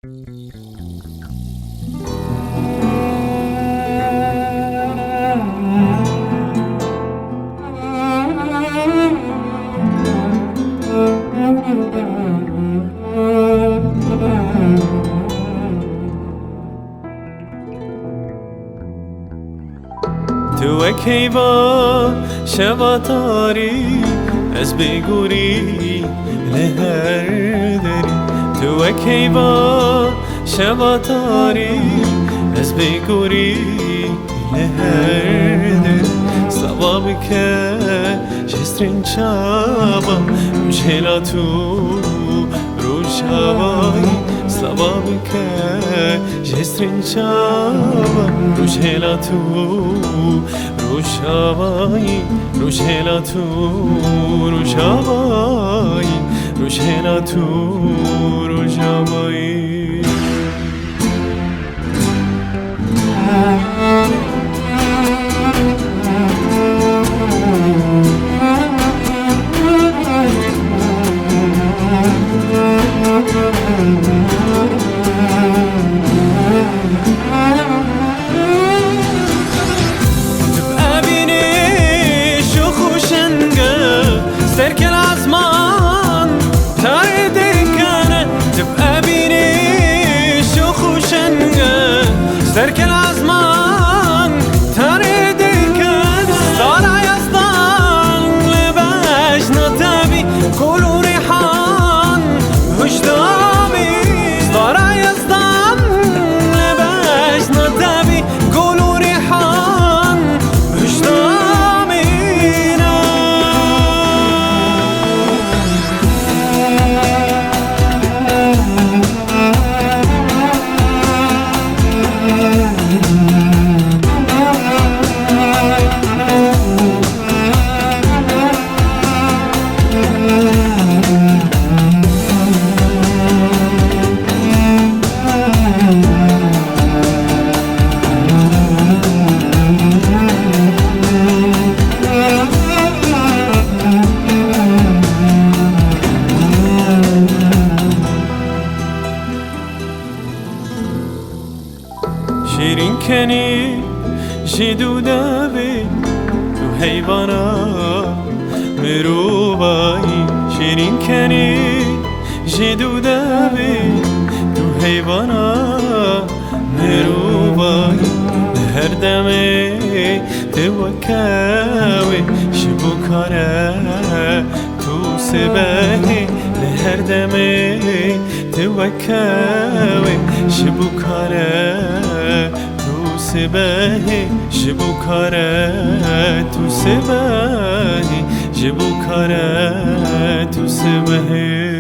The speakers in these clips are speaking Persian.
تو کیوا شباتاری از بگوری لهر داری تو کیوا شباتاری از بگوری لهر داری سبابی که جسترین چابا مشهلا تو روشابایی سبابی که جسترین چابا روشهلا تو روشابایی روشهلا تو روشابایی روشهلا تو روشابایی سرك العزمان تاري دكانة تبقى بيني شوخ وشنقة سرك العزمان تاري دكانة طالع يصدان لباش نطابي كلو ريحان هجدامي طالع يصدان لباش نطابي كلو ريحان هجدامي شیرین کنی جدوده بی تو حیوانا مروبایی شیرین کنی جدوده بی تو حیوانا مروبایی هر دمه توکاوی شبو کاره تو سبهی هر دمه توکاوی شبو کاره تو سبهی شبو کاره تو سبهی شبو کاره تو سبهی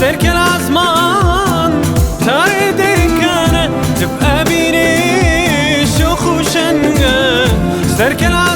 سرك العزمان تاري دكانة تبقى بيني شوخ وشنقة سرك العزمان